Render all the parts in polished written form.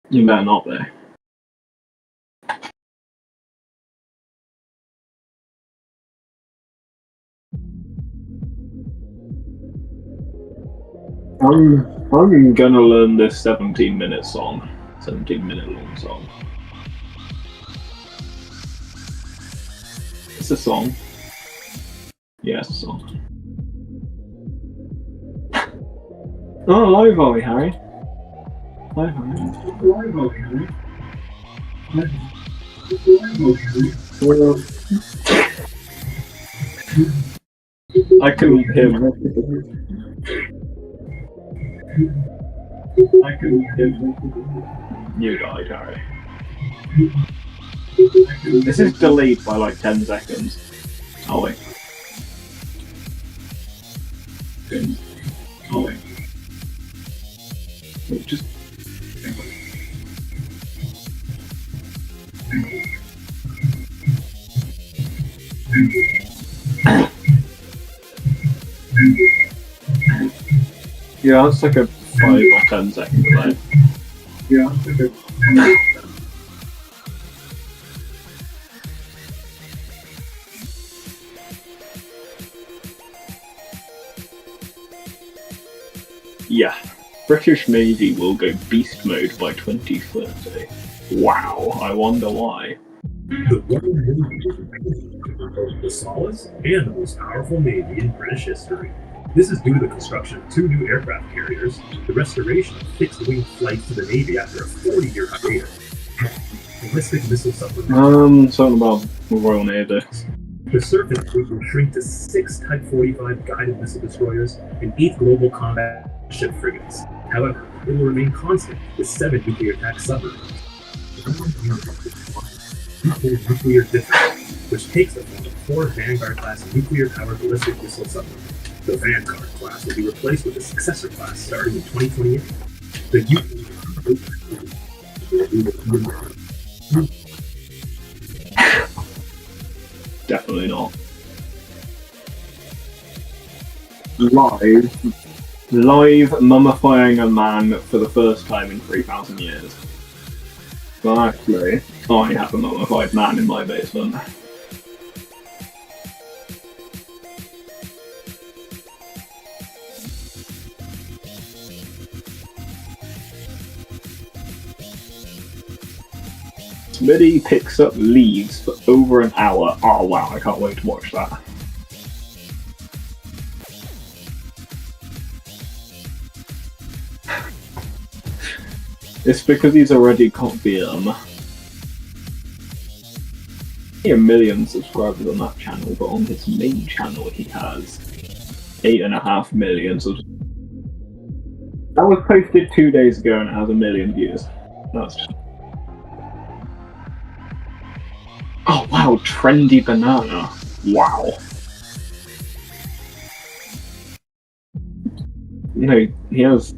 You better not be. I'm gonna learn this 17-minute song. 17-minute long song. It's a song. Yeah, it's a song. Oh, live Ollie, Harry. Live Harry. Live Ollie, Harry. Live Ollie, Harry. Well, I couldn't hear I couldn't hear You died, Harry. This is delayed by like 10 seconds. Oh wait. Oh wait. Just yeah, that's like a 5 or 10 second delay. Yeah, that's like a yeah. British Navy will go beast mode by 2030. Wow, I wonder why. The Royal Navy is the smallest and the most powerful navy in British history. This is due to the construction of 2 new aircraft carriers, the restoration of fixed-wing flights to the Navy after a 40-year hiatus, ballistic missile submarines. Something about the Royal Navy. The surface fleet will shrink to 6 Type 45 guided missile destroyers and 8 global combat ship frigates. However, it will remain constant with 7 nuclear-attack submarines. Nuclear difference, which takes the form of 4 Vanguard-class nuclear-powered ballistic missile submarines. The Vanguard class will be replaced with a successor class starting in 2028. The Definitely not. Live mummifying a man for the first time in 3,000 years. Well, actually, I have a mummified man in my basement. Smitty picks up leaves for over an hour. Oh wow, I can't wait to watch that. It's because he's already got the he has 1 million subscribers on that channel, but on his main channel he has 8.5 million subscribers. That was posted 2 days ago and it has 1 million views. That's just... Oh wow, trendy banana. Wow. No, he has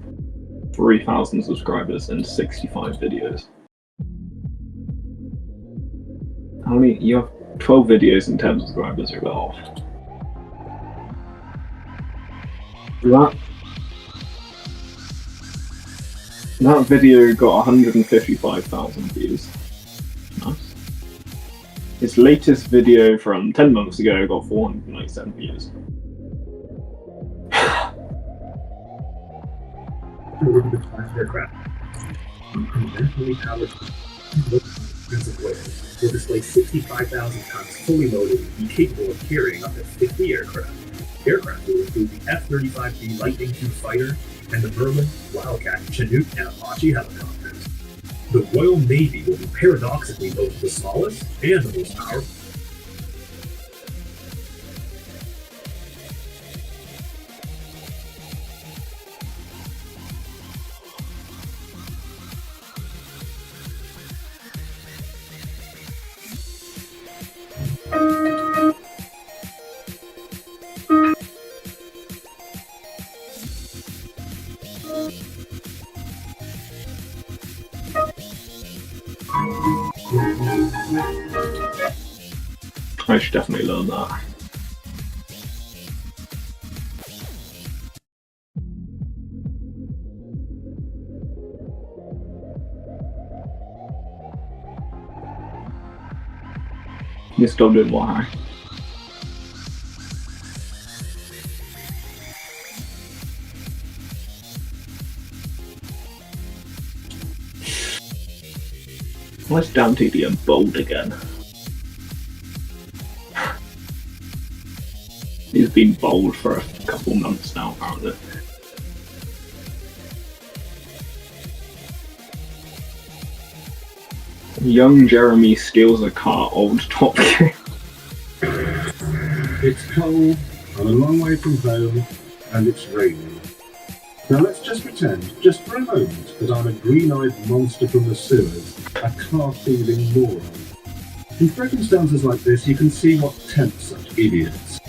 3,000 subscribers and 65 videos. How many? You have 12 videos and 10 subscribers or off. That video got 155,000 views. Nice. His latest video from 10 months ago got 497 views. aircraft. Conventionally powered defensive whales will display 65,000 tons fully loaded and be capable of carrying up to 50 aircraft. Aircraft will include the F-35B Lightning II fighter and the Merlin, Wildcat, Chinook, and Apache helicopters. The Royal Navy will be paradoxically both the smallest and the most powerful. I should definitely learn that. You still doing why? Why's damn TDM bold again? He's been bold for a couple months now, apparently. Young Jeremy steals a car, old Top Gear. It's cold, I'm a long way from home, and it's raining. Now let's just pretend, just for a moment, that I'm a green-eyed monster from the sewers, a car-thieving moron. In circumstances like this, you can see what tempts such idiots.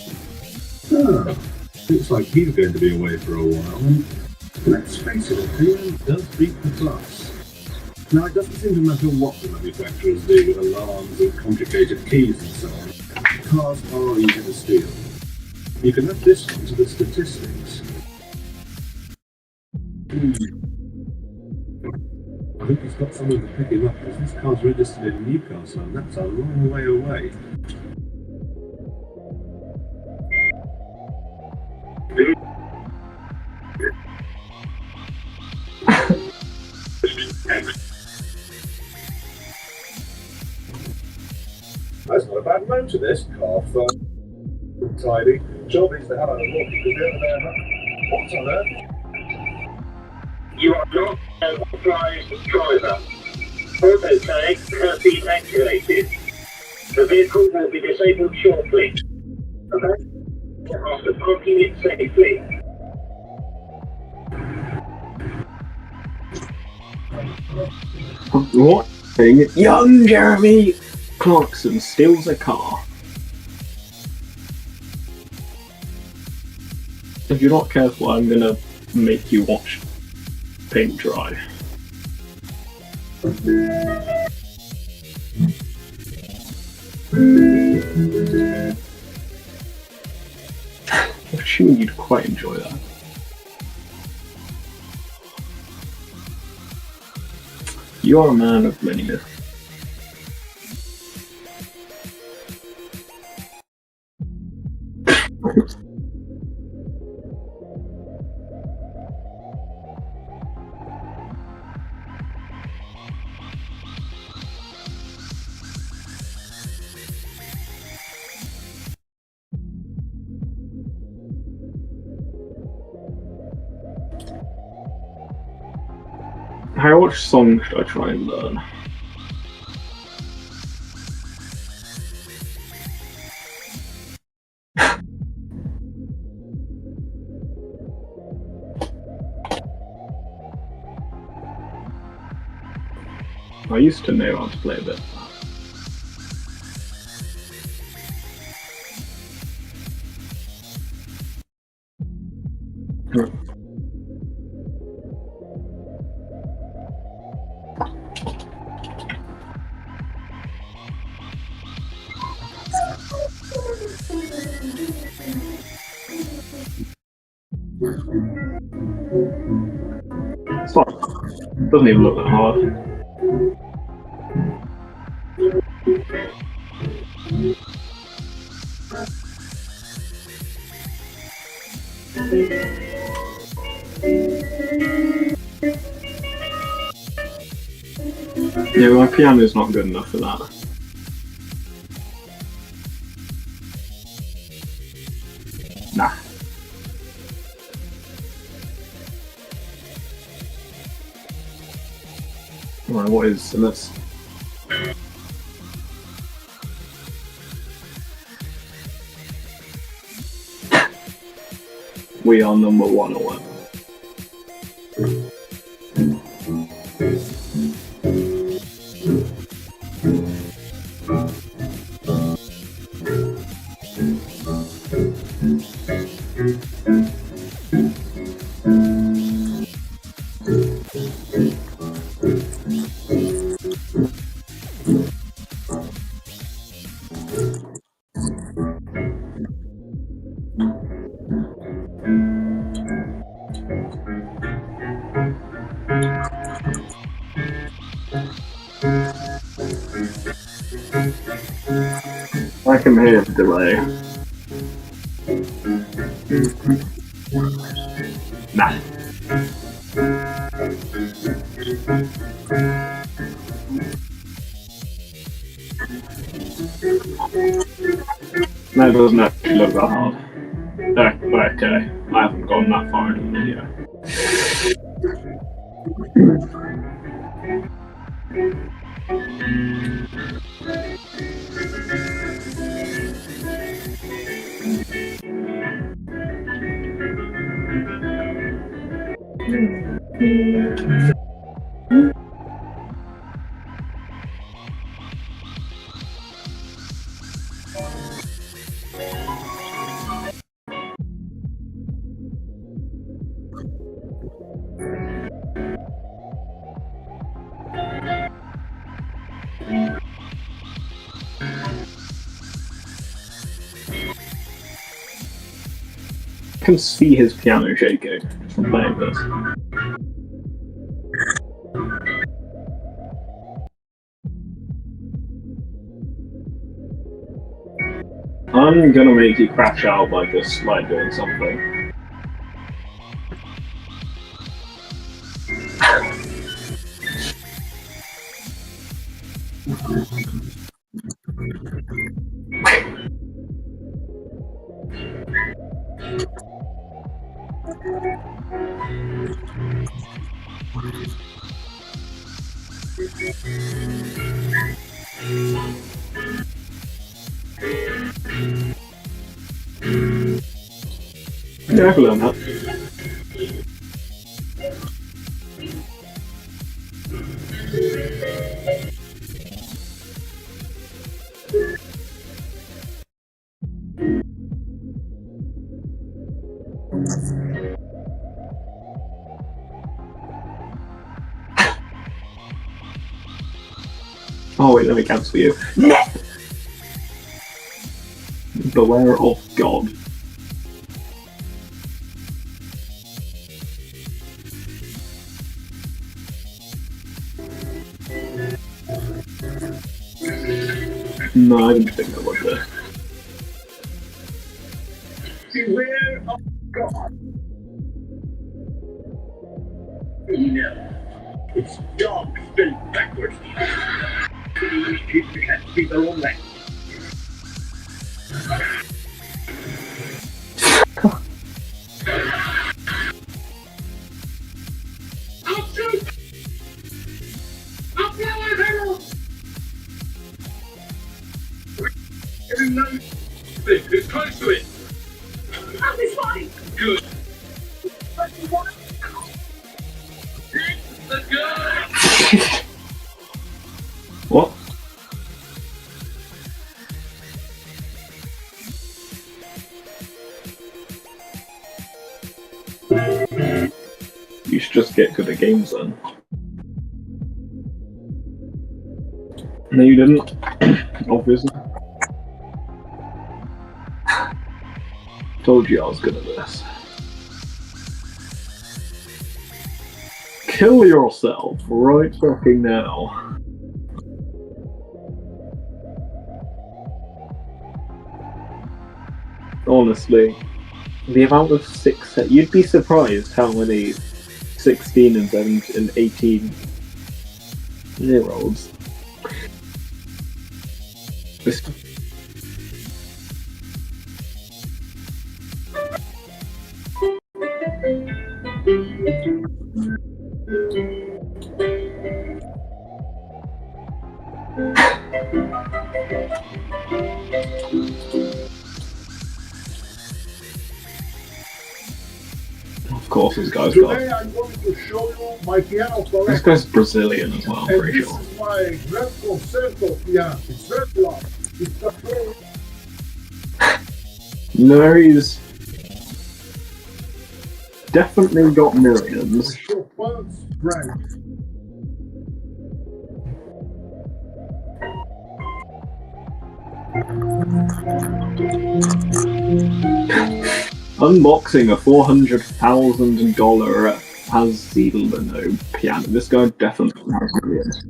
Looks like he's going to be away for a while, and let's face it, opinion does beat the plus. Now, it doesn't seem to matter what the manufacturers do with alarms and complicated keys and so on. Cars are easy to steal. You can add this one to the statistics. I hope he's got someone to pick him up, because this car's registered in Newcastle, and that's a long way away. That's not a bad motor, this car. Tidy. Job is the hell out of luck because the other day, what's on earth? You are not an authorized driver. Auto tag has been activated. The vehicle will be disabled shortly. Okay? After parking it safely. What? Young Jeremy Clarkson steals a car. If you're not careful, I'm gonna make you watch paint dry. I'm sure you'd quite enjoy that. You are a man of many myths. How much song should I try and learn? I used to know how to play a bit. It's not, it doesn't even look that hard. Yeah, my piano's not good enough for that. Nah. Right, what is this? We are number 101. can hear the delay. Nah. That doesn't actually look that hard. Okay, I haven't gone that far in the video. I can see his piano shaking from playing this. I'm gonna make you crash out by just like doing something. Yeah, I've learned that. Oh wait, let me cancel you. Beware of God. No, I didn't think I would there. Beware of God. No, it's dogs spelled backwards. These people can't speak their own language. It's close to it. I'll be fine. Good. Let's go. What? You should just get good at games then. No, you didn't. Obviously. Told you I was good at this. Kill yourself right fucking now. Honestly, the amount of you'd be surprised how many 16 and 17 and 18 year olds. This Of course, this guy's got. Today I'm going to show you my piano This collection. guy's Brazilian as well, I'm And pretty this sure. is my Grand Concerto piano. It's very long. It's a very No, he's definitely got millions. Chopin's brand. Unboxing a $400,000 Pazilino piano. This guy definitely has millions.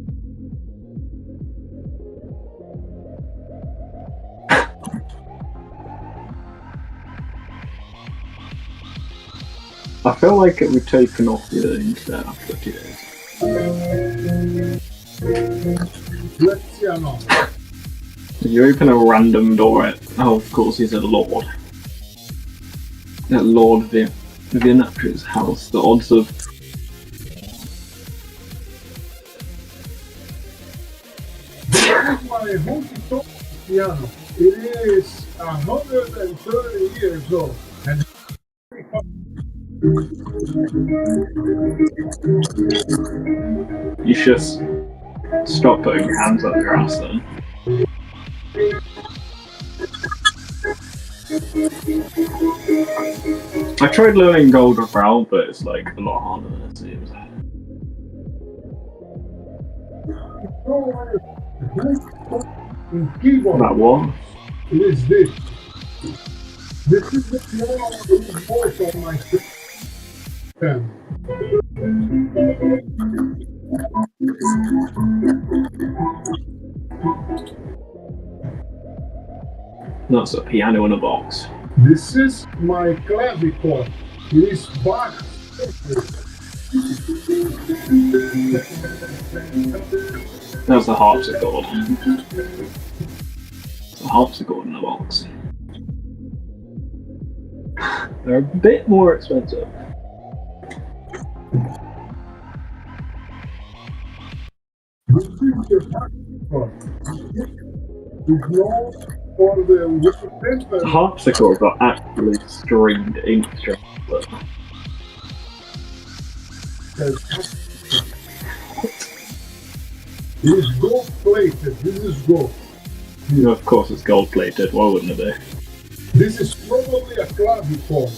I feel like it would taken off the internet after 2 days. Let's see another. You open a random door at... Oh, of course, he's a lord. At Lord Vinatra's house, the odds of... My honky-tonk piano. It is 130 years old. And You should stop putting your hands up your ass then. I tried learning Gold Revel, but it's like a lot harder than it seems. in keyboard, That what? it is this. This is the piano voice of my system. That's a piano in a box. This is my clavichord. It is Bach's. That's the harpsichord. It's a harpsichord in a box. They're a bit more expensive. This is the harpsichord. It's known for the The harpsichords are actually stringed instruments. It is gold plated. This is gold. Of course it's gold plated, why wouldn't it be? This is probably a clavichord.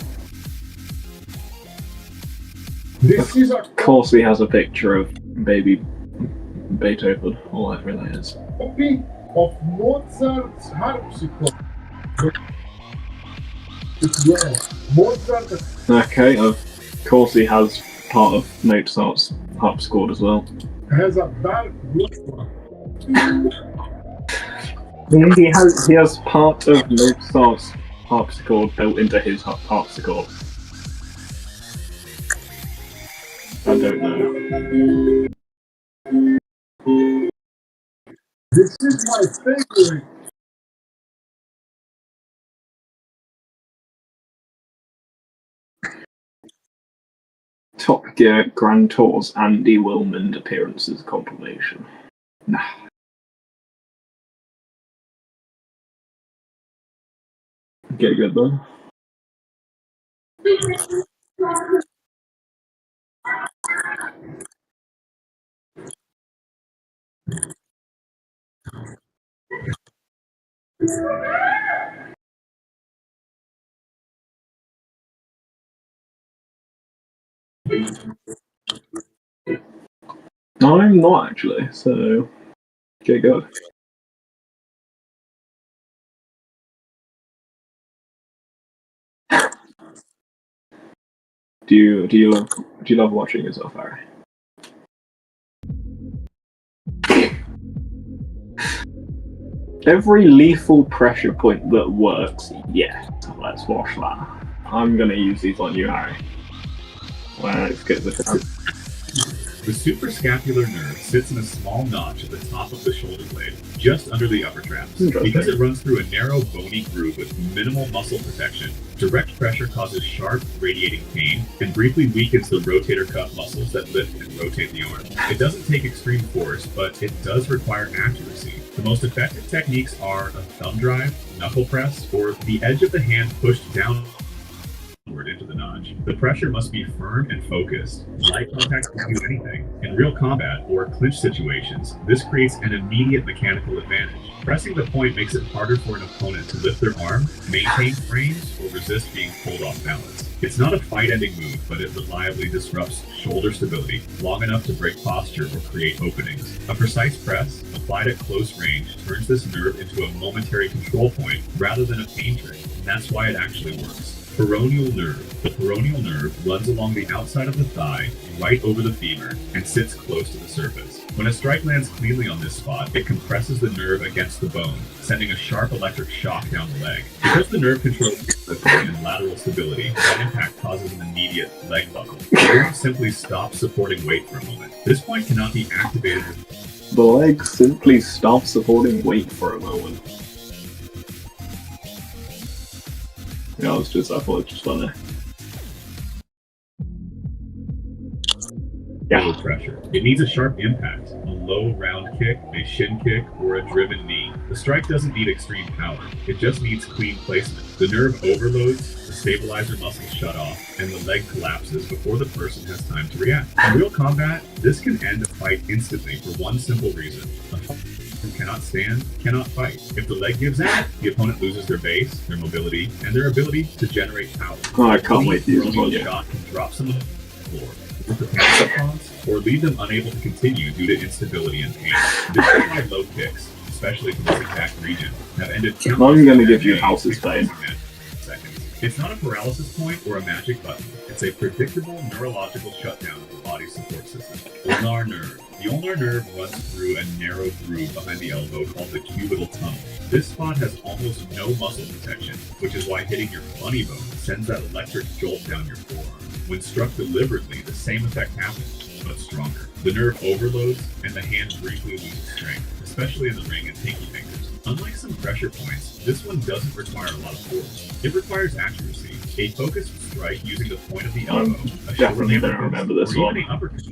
This is a Of course he has a picture of baby Beethoven, or whatever that is. copy of Mozart's harpsichord. It's well, Mozart Okay, of course he has part of Mozart's harpsichord as well. has a dark blue one. He has part of Mozart's harpsichord built into his harpsichord. I don't know. This is my favorite. Top Gear Grand Tours Andy Wilmond appearances compilation. Nah. Get good though. I'm not actually, so get good. Do you love watching yourself, Harry? Every lethal pressure point that works, yeah. Let's watch that. I'm gonna use these on you, Harry. Let's get this out. The suprascapular nerve sits in a small notch at the top of the shoulder blade, just under the upper traps. Because it runs through a narrow bony groove with minimal muscle protection, direct pressure causes sharp, radiating pain and briefly weakens the rotator cuff muscles that lift and rotate the arm. It doesn't take extreme force, but it does require accuracy. The most effective techniques are a thumb drive, knuckle press, or the edge of the hand pushed down into the notch. The pressure must be firm and focused. Light contact can do anything. In real combat or clinch situations, this creates an immediate mechanical advantage. Pressing the point makes it harder for an opponent to lift their arm, maintain frames, or resist being pulled off balance. It's not a fight-ending move, but it reliably disrupts shoulder stability long enough to break posture or create openings. A precise press, applied at close range, turns this nerve into a momentary control point rather than a pain trick, and that's why it actually works. Peroneal nerve. The peroneal nerve runs along the outside of the thigh right over the femur and sits close to the surface. When a strike lands cleanly on this spot, it compresses the nerve against the bone, sending a sharp electric shock down the leg. Because the nerve controls and lateral stability, that impact causes an immediate leg buckle. The nerve simply stops supporting weight for a moment. This point cannot be activated. The leg simply stops supporting weight for a moment. Yeah, I thought it was just funny. Low pressure. It needs a sharp impact, a low round kick, a shin kick, or a driven knee. The strike doesn't need extreme power. It just needs clean placement. The nerve overloads, the stabilizer muscles shut off, and the leg collapses before the person has time to react. In real combat, this can end a fight instantly for one simple reason. A who cannot stand, cannot fight. If the leg gives out, the opponent loses their base, their mobility, and their ability to generate power. Oh, I can't wait to use this one, shot can drop someone to the floor with the panic response, or leave them unable to continue due to instability and pain. This is why low kicks, especially from this exact region, have ended countless I'm gonna give you House's Fame. seconds. It's not a paralysis point or a magic button. It's a predictable neurological shutdown of the body's support system. Ulnar nerve. The ulnar nerve runs through a narrow groove behind the elbow called the cubital tunnel. This spot has almost no muscle protection, which is why hitting your funny bone sends that electric jolt down your forearm. When struck deliberately, the same effect happens, but stronger. The nerve overloads, and the hand briefly loses strength, especially in the ring and pinky fingers. Unlike some pressure points, this one doesn't require a lot of force. It requires accuracy, a focused strike using the point of the elbow, a Definitely shoulder don't remember this or one. even an uppercut.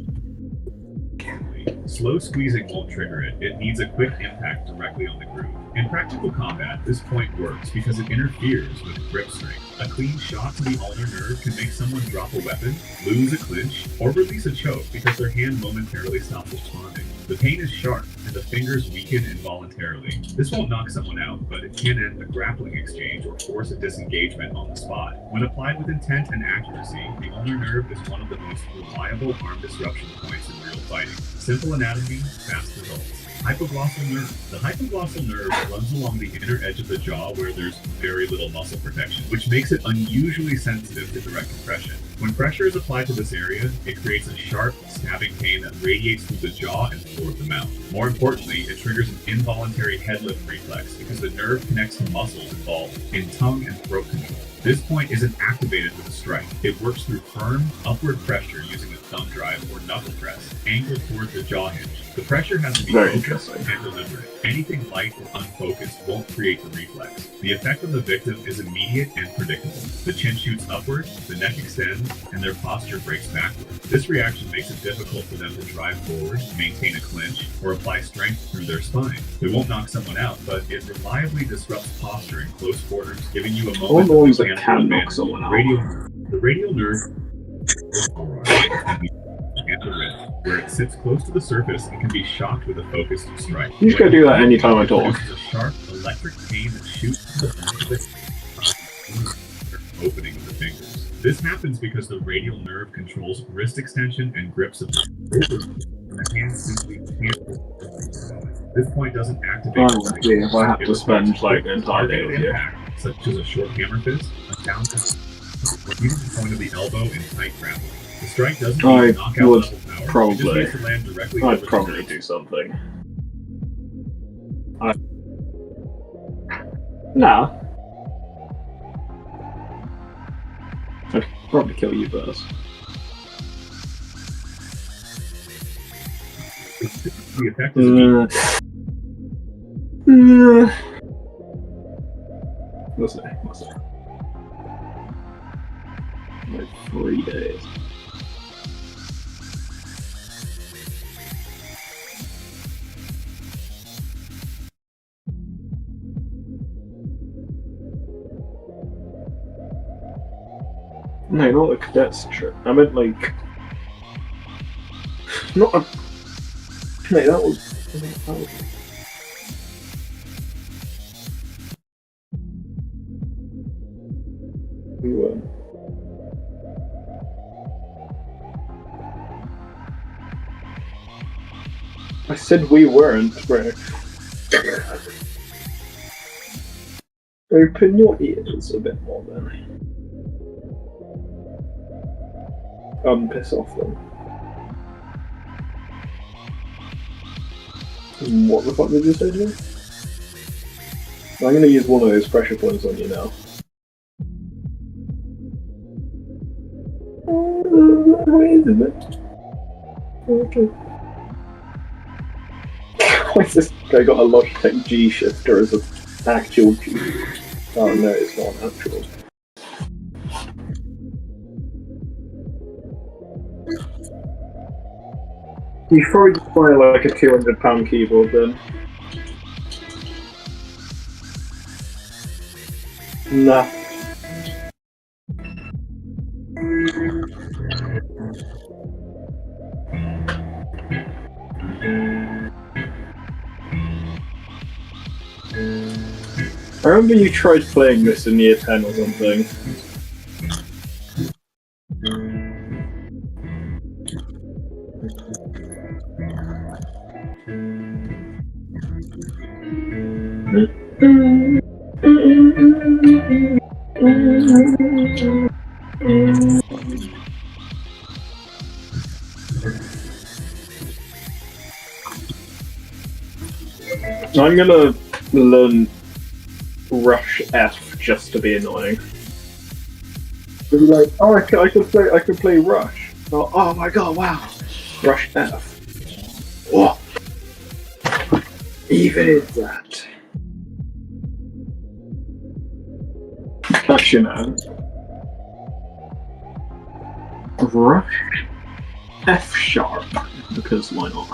Slow squeezing won't trigger it. It needs a quick impact directly on the groove. In practical combat, this point works because it interferes with grip strength. A clean shot to the ulnar nerve can make someone drop a weapon, lose a clinch, or release a choke because their hand momentarily stops responding. The pain is sharp, and the fingers weaken involuntarily. This won't knock someone out, but it can end a grappling exchange or force a disengagement on the spot. When applied with intent and accuracy, the ulnar nerve is one of the most reliable arm disruption points in real fighting. Simple anatomy, fast results. Hypoglossal nerve. The hypoglossal nerve runs along the inner edge of the jaw where there's very little muscle protection, which makes it unusually sensitive to direct compression. When pressure is applied to this area, it creates a sharp, stabbing pain that radiates through the jaw and floor of the mouth. More importantly, it triggers an involuntary head lift reflex because the nerve connects to muscles involved in tongue and throat control. This point isn't activated with a strike. It works through firm, upward pressure using a thumb drive or knuckle press, angled towards the jaw hinge. The pressure has to be Very focused interesting. and deliberate. Anything light or unfocused won't create the reflex. The effect on the victim is immediate and predictable. The chin shoots upward, the neck extends, and their posture breaks backward. This reaction makes it difficult for them to drive forward, maintain a clinch, or apply strength through their spine. It won't knock someone out, but it reliably disrupts posture in close quarters, giving you a All moment the of ones that mechanical can knock advantage. someone out. The radial nerve and the wrist, where it sits close to the surface and can be shocked with a focused strike. You just gotta do that anytime I talk. It produces a sharp electric pain that shoots to the opening of the fingers. This happens because the radial nerve controls wrist extension and grips of the hand simply can't. This point doesn't activate. Honestly, if I have to spend like an entire day with you. Impact, such as a short hammer fist, a down fist, or even the point of the elbow in tight grappling. The strike doesn't I need knockout would level power. It just probably- needs to land directly I'd over probably the do something. Nah. I'd probably kill you first. The effect is immediate. We'll see. We'll see. Like 3 days. No, not a cadet's trip. I meant like not a. No, that was. We weren't. I said we weren't, bro. Open your ears a bit more then. Piss off them. What the fuck did you say to me? I'm gonna use one of those pressure points on you now. Wait a minute. Okay. Why is this guy got a Logitech G shifter as an actual G? Oh no, it's not actual. You probably just buy like a £200 keyboard then. Nah. I remember you tried playing this in year 10 or something. I'm gonna learn Rush F just to be annoying. It'll be like, oh, I could play Rush. Oh my god, wow, Rush F. Oh, even that. Actually, no. Rush F sharp, because why not?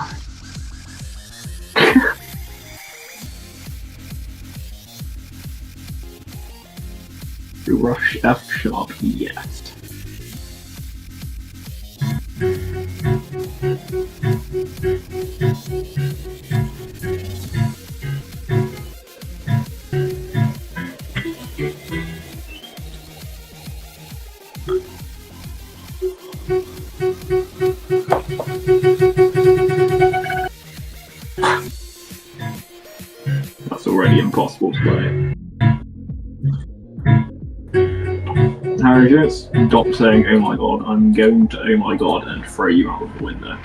Rush F sharp, yes. That's already impossible to play. Harry, just stop saying oh my god, I'm going to oh my god and throw you out of the window.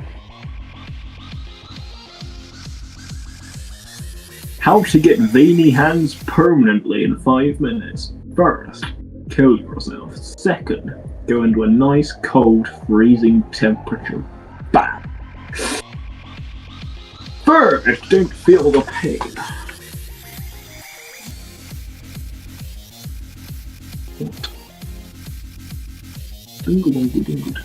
How to get veiny hands permanently in 5 minutes. First, kill yourself. Second, go into a nice cold freezing temperature bath. Third, don't feel the pain. Dingle, dingle, dingle, dingle.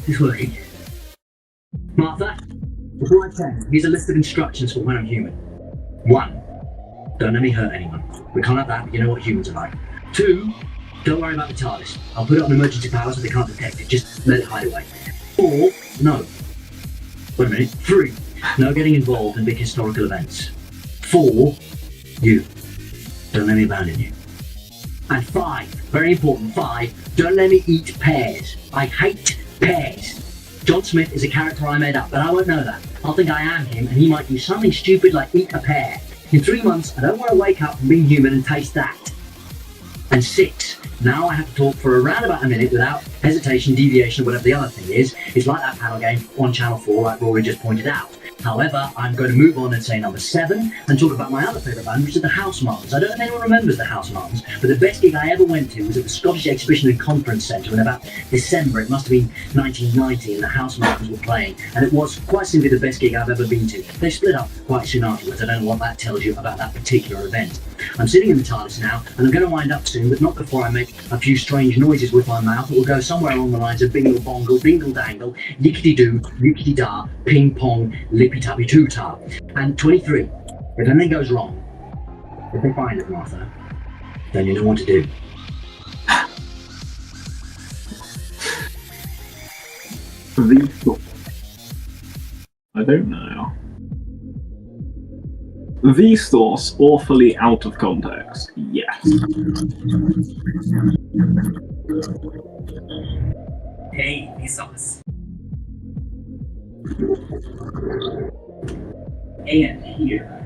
It's working. Martha, before I tell you, here's a list of instructions for when I'm human. 1. Don't let me hurt anyone. We can't have that, but you know what humans are like. 2. Don't worry about the TARDIS. I'll put it on emergency power so they can't detect it. Just let it hide away. 4. No. Wait a minute. 3. No getting involved in big historical events. 4. You. Don't let me abandon you. And 5. Very important. 5. Don't let me eat pears. I hate pears. John Smith is a character I made up, but I won't know that. I'll think I am him, and he might do something stupid like eat a pear. In 3 months, I don't want to wake up from being human and taste that. And 6. Now I have to talk for around about a minute without hesitation, deviation, whatever the other thing is. It's like that panel game on Channel 4, like Rory just pointed out. However, I'm going to move on and say number 7 and talk about my other favourite band, which is the House Martins. I don't know if anyone remembers the House Martins, but the best gig I ever went to was at the Scottish Exhibition and Conference Centre in about December. It must have been 1990, and the House Martins were playing, and it was quite simply the best gig I've ever been to. They split up quite soon afterwards. I don't know what that tells you about that particular event. I'm sitting in the TARDIS now, and I'm going to wind up soon, but not before I make a few strange noises with my mouth. It will go somewhere along the lines of bingle bongle, dingle dangle, yickety doo, yickety da, ping pong, lippy tappy too ta. And 23. If anything goes wrong, if they find it, Martha, then you know what to do. I don't know. Vsauce awfully out of context. Yes. Hey, Vsauce. And here.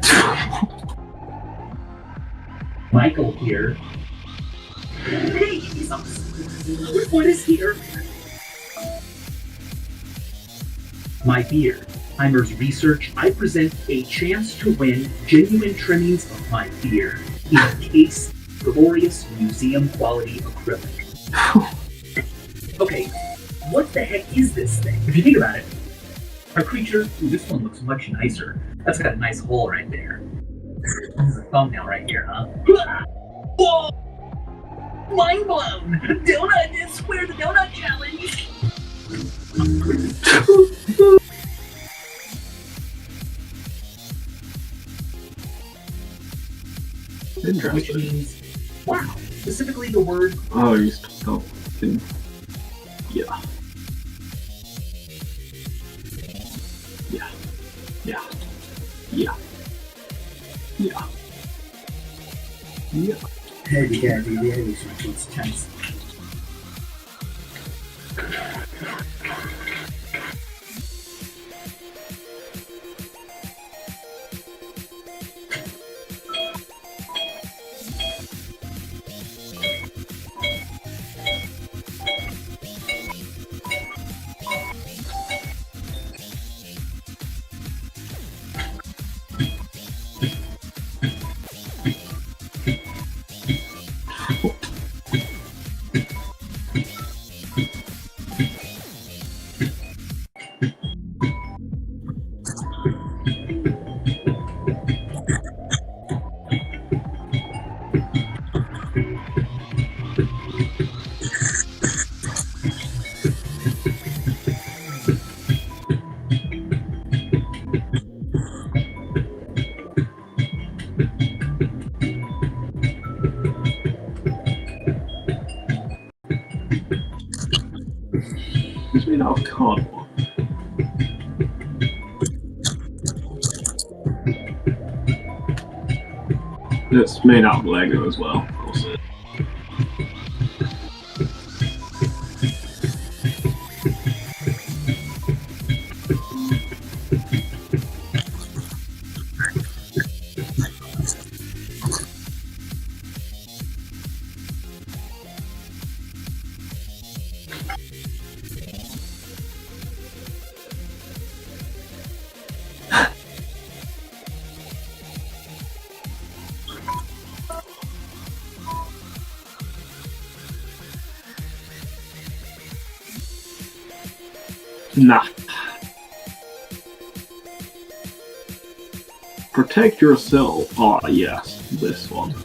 Michael here. Hey, Jesus! What is here? My beard. Heimer's research, I present a chance to win genuine trimmings of my beard in a case glorious museum quality acrylic. Okay, what the heck is this thing? If you think about it, our creature, ooh, this one looks much nicer. That's got a nice hole right there. This is a thumbnail right here, huh? Whoa! Mind blown! Donut is square the donut challenge! Which Interesting. means, wow, specifically the word. Oh, you stop. Yeah. Yeah. Yeah. Yeah. Yeah. Yeah. Heavy, it's tense. It's made out of cardboard. It's made out of Lego as well, of course. Nah. Protect yourself. Ah, yes, this one.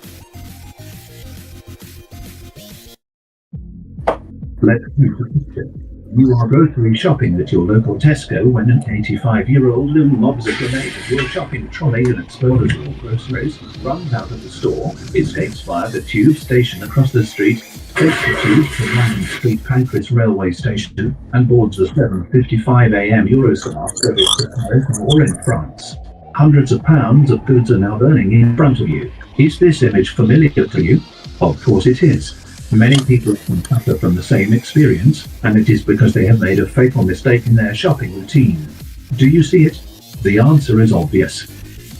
Let's move to the picture. You are grocery shopping at your local Tesco when an 85-year-old who lobs a grenade at your shopping trolley and explodes all groceries, runs out of the store, escapes via the tube station across the street, takes the tube to London Street Pancras railway station, and boards the 7:55 a.m. Eurostar service to Paris or in France. Hundreds of pounds of goods are now burning in front of you. Is this image familiar to you? Of course it is. Many people can suffer from the same experience, and it is because they have made a fatal mistake in their shopping routine. Do you see it? The answer is obvious.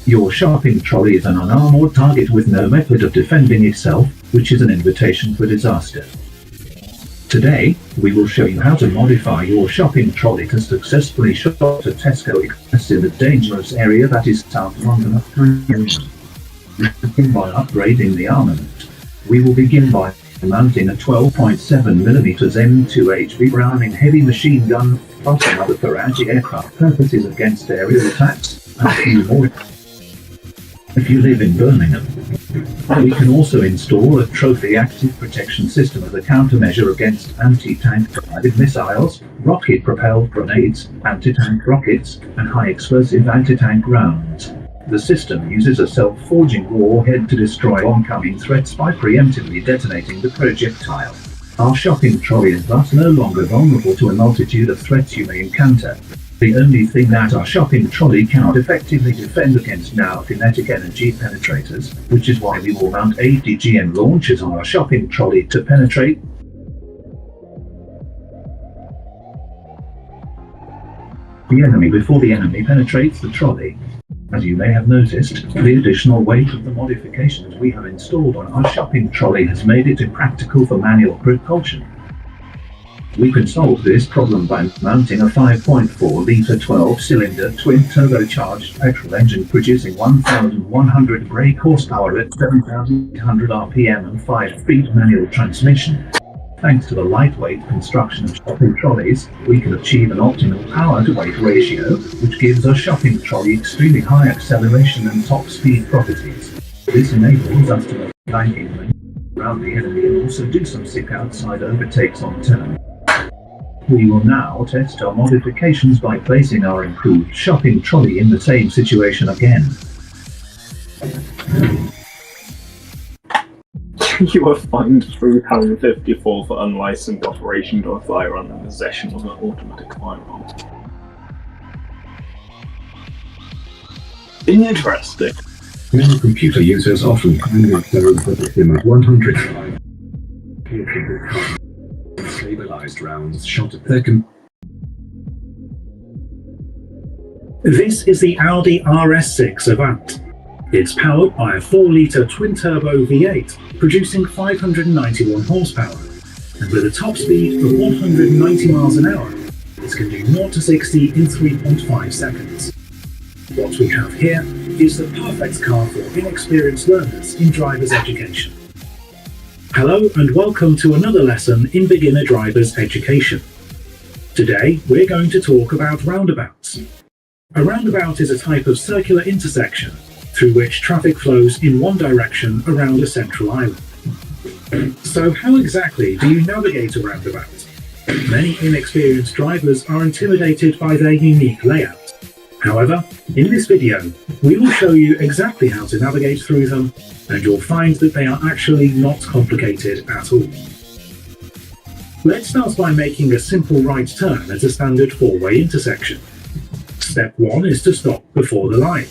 Your shopping trolley is an unarmored target with no method of defending itself, which is an invitation for disaster. Today, we will show you how to modify your shopping trolley to successfully shop to Tesco Express in a dangerous area that is south London up to begin by upgrading the armament. We will begin by mounting a 12.7mm M2HB Browning heavy machine gun, plus another for anti-aircraft purposes against aerial attacks, and a few more if you live in Birmingham. We can also install a trophy active protection system as a countermeasure against anti-tank guided missiles, rocket-propelled grenades, anti-tank rockets, and high-explosive anti-tank rounds. The system uses a self-forging warhead to destroy oncoming threats by preemptively detonating the projectile. Our shopping trolley is thus no longer vulnerable to a multitude of threats you may encounter. The only thing that our shopping trolley cannot effectively defend against now are kinetic energy penetrators, which is why we will mount ADGM launchers on our shopping trolley to penetrate the enemy before the enemy penetrates the trolley. As you may have noticed, the additional weight of the modifications we have installed on our shopping trolley has made it impractical for manual propulsion. We can solve this problem by mounting a 5.4-litre 12-cylinder twin-turbocharged petrol engine producing 1,100 brake horsepower at 7,800 RPM and 5-speed manual transmission. Thanks to the lightweight construction of shopping trolleys, we can achieve an optimal power-to-weight ratio, which gives our shopping trolley extremely high acceleration and top speed properties. This enables us to line around the enemy and also do some sick outside overtakes on turn. We will now test our modifications by placing our improved shopping trolley in the same situation again. You were fined £354 for unlicensed operation of a firearm and possession of an automatic firearm. Interesting. Many computer users often find out their own victim at 105 stabilized rounds shot at their This is the Audi RS6 Avant. It's powered by a 4-litre twin-turbo V8, producing 591 horsepower, and with a top speed of 190 miles an hour, it can do 0 to 60 in 3.5 seconds. What we have here is the perfect car for inexperienced learners in driver's education. Hello and welcome to another lesson in beginner driver's education. Today we're going to talk about roundabouts. A roundabout is a type of circular intersection through which traffic flows in one direction around a central island. So how exactly do you navigate a roundabout? Many inexperienced drivers are intimidated by their unique layout. However, in this video, we will show you exactly how to navigate through them, and you'll find that they are actually not complicated at all. Let's start by making a simple right turn at a standard 4-way intersection. Step 1 is to stop before the line.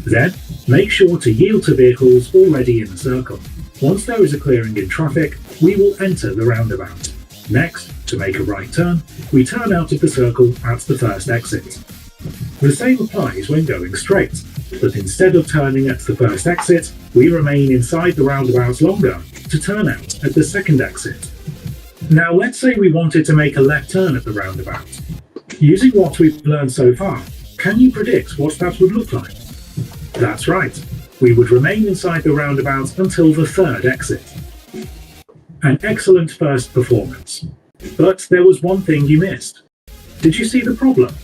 Then, make sure to yield to vehicles already in the circle. Once there is a clearing in traffic, we will enter the roundabout. Next, to make a right turn, we turn out of the circle at the first exit. The same applies when going straight, but instead of turning at the first exit, we remain inside the roundabout longer to turn out at the second exit. Now let's say we wanted to make a left turn at the roundabout. Using what we've learned so far, can you predict what that would look like? That's right, we would remain inside the roundabout until the third exit. An excellent first performance. But there was one thing you missed. Did you see the problem?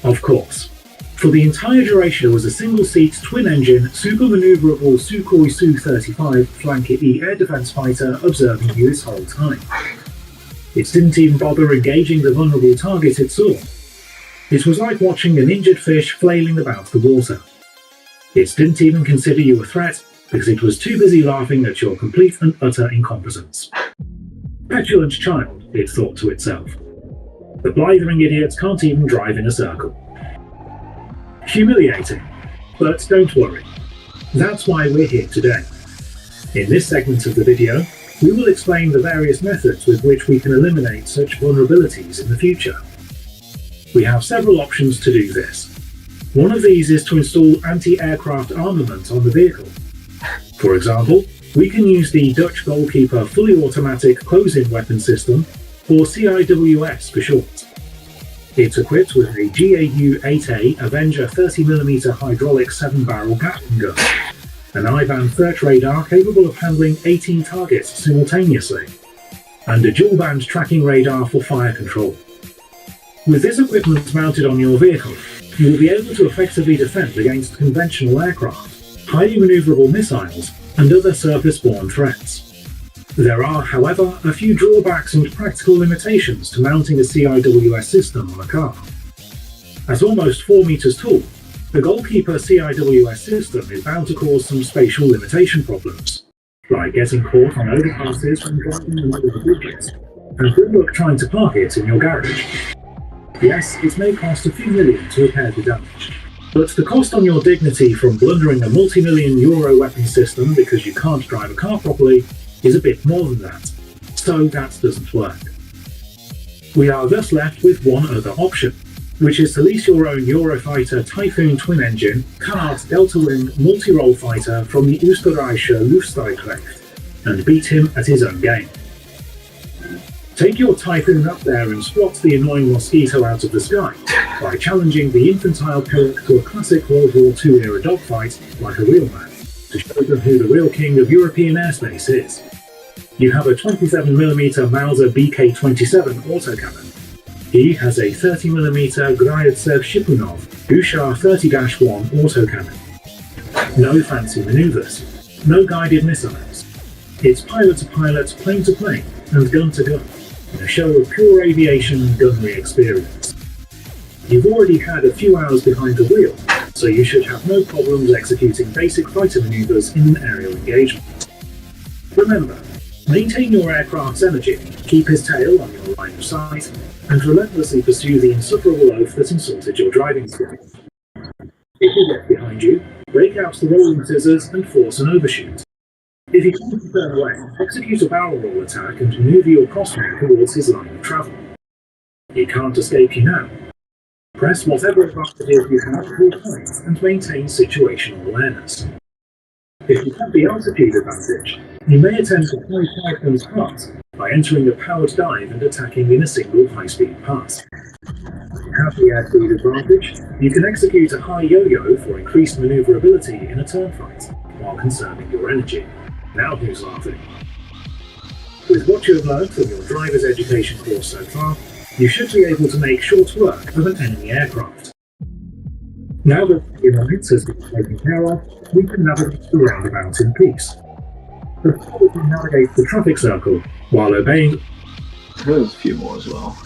Of course. For the entire duration there was a single-seat, twin-engine, super-maneuverable Sukhoi Su-35 Flanker E air defense fighter observing you this whole time. It didn't even bother engaging the vulnerable target it saw. It was like watching an injured fish flailing about the water. It didn't even consider you a threat because it was too busy laughing at your complete and utter incompetence. Petulant child, it thought to itself. The blithering idiots can't even drive in a circle. Humiliating, but don't worry. That's why we're here today. In this segment of the video, we will explain the various methods with which we can eliminate such vulnerabilities in the future. We have several options to do this. One of these is to install anti-aircraft armament on the vehicle. For example, we can use the Dutch Goalkeeper Fully Automatic Close-In Weapon System, or CIWS for short. It's equipped with a GAU-8A Avenger 30mm hydraulic 7-barrel Gatling gun, an IVAN search radar capable of handling 18 targets simultaneously, and a dual-band tracking radar for fire control. With this equipment mounted on your vehicle, you will be able to effectively defend against conventional aircraft, highly maneuverable missiles, and other surface-borne threats. There are, however, a few drawbacks and practical limitations to mounting a CIWS system on a car. At almost 4 meters tall, the Goalkeeper CIWS system is bound to cause some spatial limitation problems, like getting caught on overpasses when driving the middle of bridges, and good luck trying to park it in your garage. Yes, it may cost a few million to repair the damage, but the cost on your dignity from blundering a multi-million euro weapon system because you can't drive a car properly is a bit more than that, so that doesn't work. We are thus left with one other option, which is to lease your own Eurofighter Typhoon twin-engine Canard Delta-Wing multi-role fighter from the Österreichische Luftstreitkräfte and beat him at his own game. Take your Typhoon up there and swat the annoying mosquito out of the sky by challenging the infantile pilot to a classic World War II era dogfight like a real man, to show them who the real king of European airspace is. You have a 27mm Mauser BK-27 autocannon. He has a 30mm Grayatsev Shipunov Gushar 30-1 autocannon. No fancy maneuvers. No guided missiles. It's pilot-to-pilot, plane-to-plane, and gun-to-gun, in a show of pure aviation and gunnery experience. You've already had a few hours behind the wheel, so you should have no problems executing basic fighter maneuvers in an aerial engagement. Remember, maintain your aircraft's energy, keep his tail on your line of sight, and relentlessly pursue the insufferable oaf that insulted your driving skills. If he gets behind you, break out the rolling scissors and force an overshoot. If he can't turn away, execute a barrel roll attack and maneuver your crosswind towards his line of travel. He can't escape you now. Press whatever advantages you have at all times and maintain situational awareness. If you have the altitude advantage, you may attempt a high Typhoon's pass by entering a powered dive and attacking in a single high-speed pass. If you have the airspeed advantage, you can execute a high yo-yo for increased maneuverability in a turn fight, while conserving your energy. Now who's laughing? With what you have learned from your driver's education course so far, you should be able to make short work of an enemy aircraft. Now that the alliance has been taken care of, we can navigate the roundabout in peace. Before we can navigate the traffic circle, while obeying... There's a few more as well.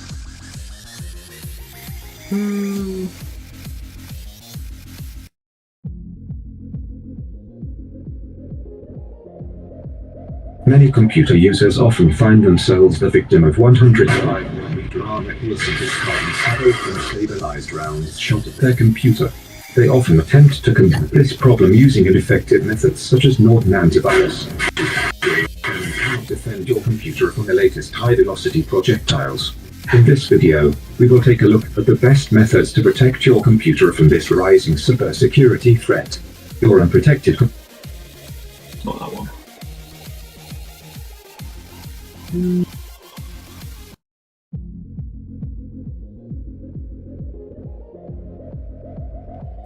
Many computer users often find themselves the victim of 105mm armor-piercing carbon saddled and stabilized rounds shot at their computer. They often attempt to combat this problem using ineffective methods such as Norton antivirus. And defend your computer from the latest high-velocity projectiles. In this video, we will take a look at the best methods to protect your computer from this rising cybersecurity threat. Your unprotected... Not that one.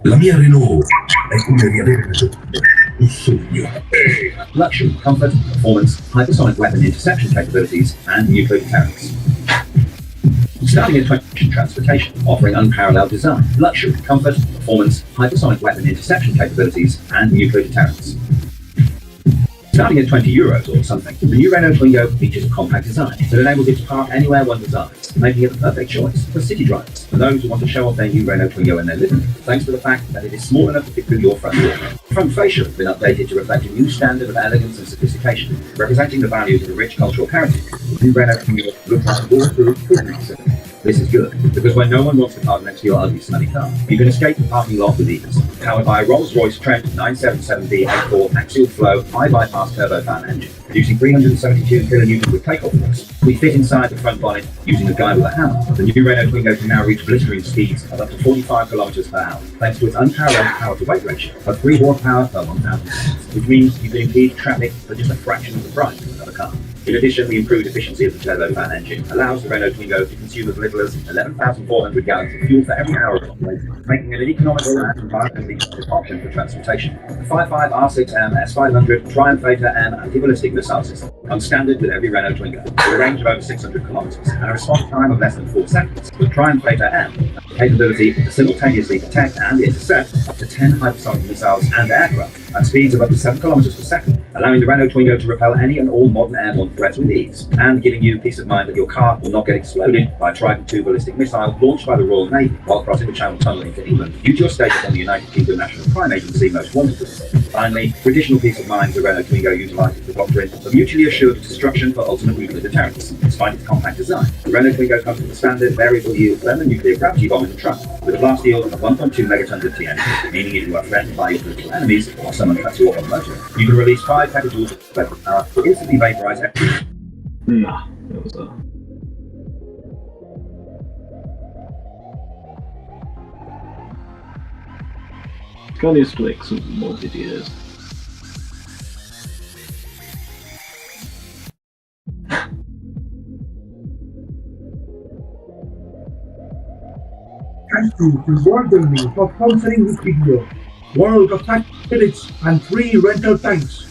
La mia Renault è come riavere un sogno. Luxury, comfort, performance, hypersonic weapon interception capabilities, and nuclear deterrence. Starting at 20 transportation, offering unparalleled design, luxury, comfort, performance, hypersonic weapon interception capabilities, and nuclear deterrence. Starting at €20 or something, the new Renault Twingo features a compact design that enables it to park anywhere one desires, making it the perfect choice for city drivers and those who want to show off their new Renault Twingo in their living, thanks to the fact that it is small enough to fit through your front door. The front fascia has been updated to reflect a new standard of elegance and sophistication, representing the values of a rich cultural heritage. The new Renault Twingo looks like a bulletproof prison facility. This is good, because when no one wants to park next to your ugly smelly car, you can escape the parking lot with ease. Powered by a Rolls-Royce Trent 977B A4 axial flow high bypass turbofan engine, producing 372 kilonewtons with takeoff force. We fit inside the front bonnet using the guy with a hammer. The new Renault Twingo can now reach blistering speeds of up to 45 kilometers per hour, thanks to its unparalleled power-to-weight ratio of 3 horsepower per 1,000 pounds, which means you can impede traffic for just a fraction of the price of another car. In addition, the improved efficiency of the turbofan engine allows the Renault Twingo to consume as little as 11,400 gallons of fuel for every hour of operation, making it an economical and environmentally conscious option for transportation. The 5.5 R6M S500 Triumph Theta M anti-ballistic missile system comes standard with every Renault Twingo, with a range of over 600 kilometers and a response time of less than 4 seconds. With Triumph Theta M, the capability to simultaneously detect and intercept up to 10 hypersonic missiles and aircraft at speeds of up to 7 kilometers per second, allowing the Renault Twingo to repel any and all modern airborne threats with ease, and giving you peace of mind that your car will not get exploded by a Trident II ballistic missile launched by the Royal Navy while crossing the Channel Tunnel into England, due to your status on the United Kingdom National Crime Agency Most Wanted list. Finally, for additional peace of mind, the Renault Twingo utilises the doctrine of mutually assured destruction for ultimate nuclear deterrence. Despite its compact design, the Renault Twingo comes with the standard variable yield thermonuclear gravity bomb in the trunk, with a blast yield of 1.2 megatons of TNT, meaning if you are threatened by your political enemies or someone cuts you off on motor, you can release 5 petajoules of electrical power to instantly vaporize everything. Nah, it was Can you click some more videos? Thank you to Warden Me for sponsoring this video. World of Tank Village and free rental tanks.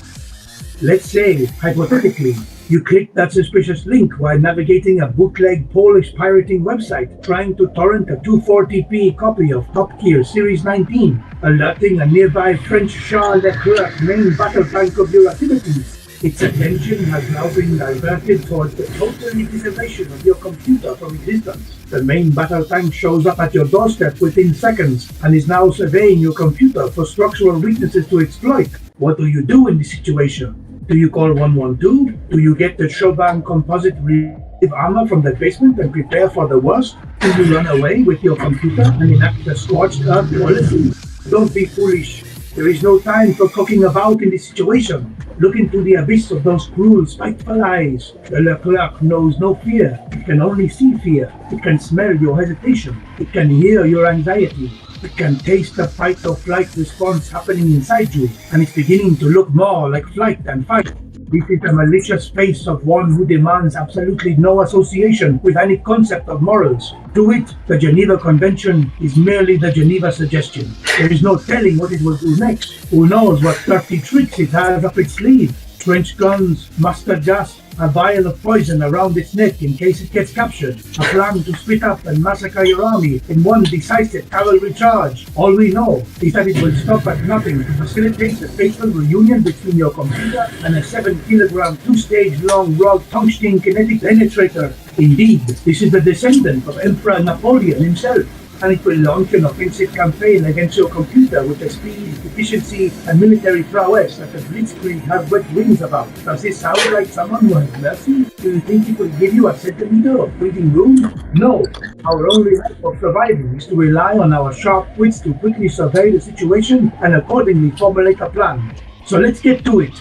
Let's say, hypothetically, you click that suspicious link while navigating a bootleg Polish pirating website trying to torrent a 240p copy of Top Gear Series 19, alerting a nearby French Charles Leclerc main battle tank of your activities. Its attention has now been diverted towards the total utilization of your computer from existence. The main battle tank shows up at your doorstep within seconds and is now surveying your computer for structural weaknesses to exploit. What do you do in this situation? Do you call 112? Do you get the Chauvin composite reactive armor from the basement and prepare for the worst? Do you run away with your computer and enact the scorched earth policy? Don't be foolish. There is no time for cooking about in this situation. Look into the abyss of those cruel, spiteful eyes. The Leclerc knows no fear. It can only see fear. It can smell your hesitation. It can hear your anxiety. It can taste the fight or flight response happening inside you, and it's beginning to look more like flight than fight. This is the malicious face of one who demands absolutely no association with any concept of morals. To it, the Geneva Convention is merely the Geneva Suggestion. There is no telling what it will do next. Who knows what dirty tricks it has up its sleeve? Trench guns, mustard gas, a vial of poison around its neck in case it gets captured, a plan to split up and massacre your army in one decisive cavalry charge. All we know is that it will stop at nothing to facilitate the fateful reunion between your computer and a 7-kilogram, 2-stage long rogue tungsten kinetic penetrator. Indeed, this is the descendant of Emperor Napoleon himself, and it will launch an offensive campaign against your computer with the speed, efficiency, and military prowess that the Blitzkrieg have wet wings about. Does this sound like someone who has mercy? Do you think it will give you a centimeter of breathing room? No. Our only hope of surviving is to rely on our sharp wits to quickly survey the situation and accordingly formulate a plan. So let's get to it.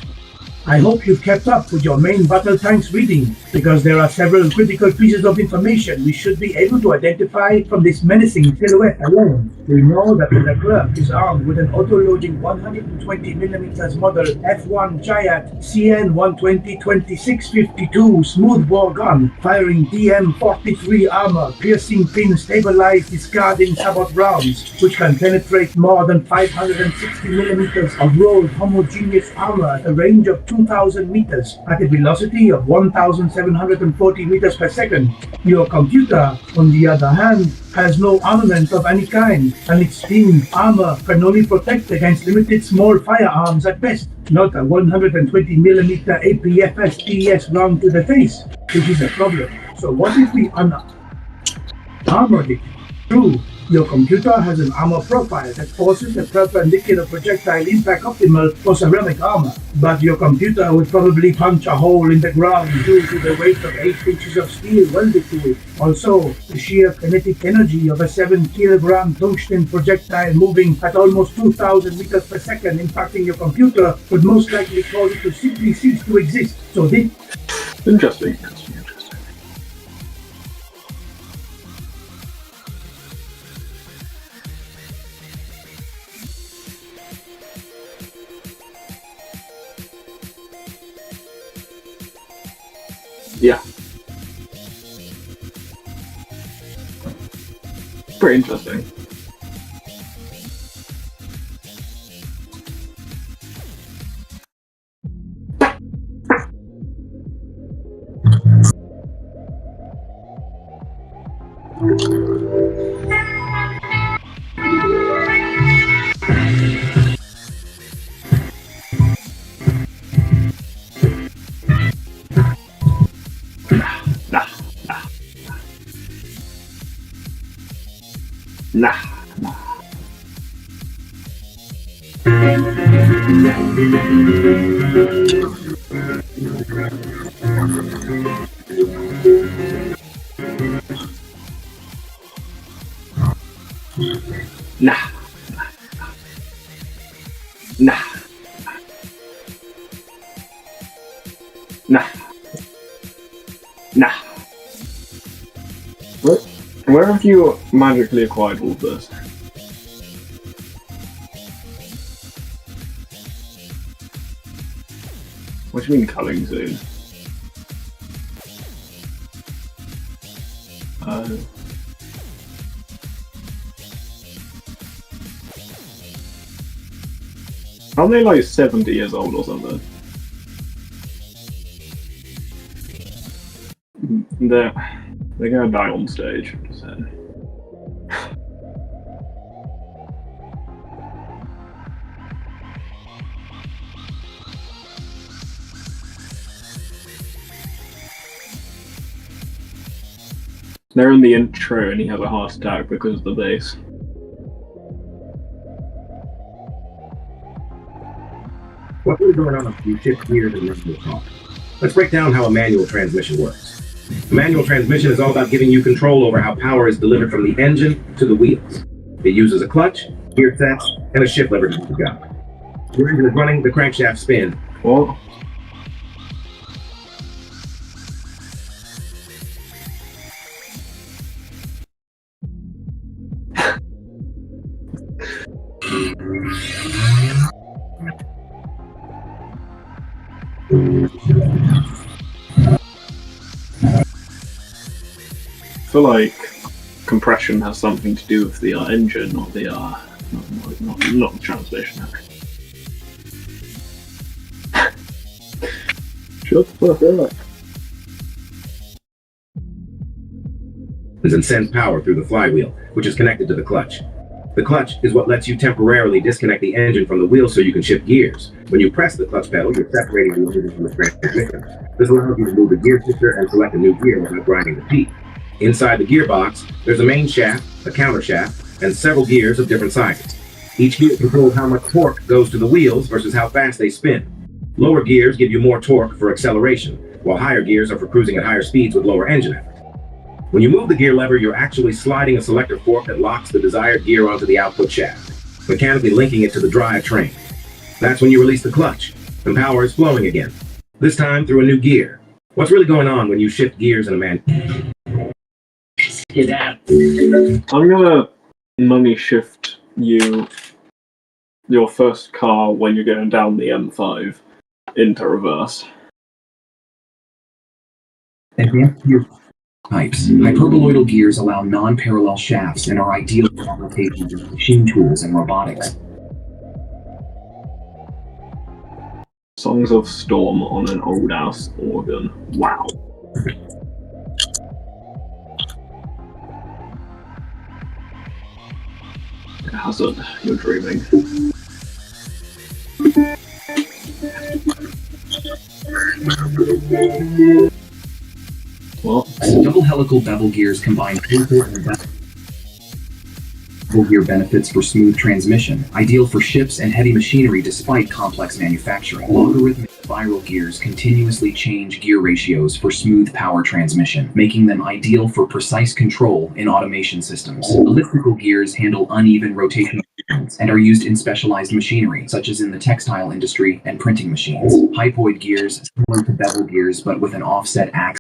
I hope you've kept up with your main battle tank's reading, because there are several critical pieces of information we should be able to identify from this menacing silhouette alone. We know that the Leclerc is armed with an auto-loading 120mm model F1 Giant CN120-2652 smoothbore gun, firing DM-43 armor, piercing pin stabilized discarding sabot rounds, which can penetrate more than 560mm of rolled homogeneous armor at a range of 2,000 meters at a velocity of 1,740 meters per second. Your computer, on the other hand, has no armament of any kind, and its thin armor can only protect against limited small firearms at best, not a 120mm APFS TS round to the face, which is a problem. So what if we armored it? True, your computer has an armor profile that forces a perpendicular projectile impact optimal for ceramic armor, but your computer would probably punch a hole in the ground due to the weight of 8 inches of steel welded to it. Also, the sheer kinetic energy of a 7-kilogram tungsten projectile moving at almost 2,000 meters per second impacting your computer would most likely cause it to simply cease to exist. So this... Interesting. Yeah. Pretty interesting. Nah. Where have you magically acquired all of this? What do you mean coming soon? Aren't they like 70 years old or something? They're gonna die on stage, I'm just saying. They're in the intro and he has a heart attack because of the bass. What's really going on if you shift gears and run the car? Let's break down how a manual transmission works. A manual transmission is all about giving you control over how power is delivered from the engine to the wheels. It uses a clutch, gear sets, and a shift lever to move the gun. Your engine is running, the crankshaft spins. What? I feel like compression has something to do with the engine, not the not the transmission. Shut the fuck up. And sends power through the flywheel, which is connected to the clutch. The clutch is what lets you temporarily disconnect the engine from the wheel so you can shift gears. When you press the clutch pedal, you're separating the engine from the transmission. This allows you to move the gear shifter and select a new gear without grinding the teeth. Inside the gearbox, there's a main shaft, a counter shaft, and several gears of different sizes. Each gear controls how much torque goes to the wheels versus how fast they spin. Lower gears give you more torque for acceleration, while higher gears are for cruising at higher speeds with lower engine effort. When you move the gear lever, you're actually sliding a selector fork that locks the desired gear onto the output shaft, mechanically linking it to the drive train. That's when you release the clutch, and power is flowing again, this time through a new gear. What's really going on when you shift gears in a manual? I'm gonna money shift your first car when you're going down the M5 into reverse. Advanced gear types. Hyperboloidal gears allow non-parallel shafts and are ideal for applications of machine tools and robotics. Songs of Storm on an old ass organ. Wow. Hazard, you're dreaming. What? Double helical bevel gears combine paper and bevel gear benefits for smooth transmission, ideal for ships and heavy machinery despite complex manufacturing. Logarithmic spiral gears continuously change gear ratios for smooth power transmission, making them ideal for precise control in automation systems. Elliptical gears handle uneven rotational movements and are used in specialized machinery, such as in the textile industry and printing machines. Hypoid gears, similar to bevel gears but with an offset axis,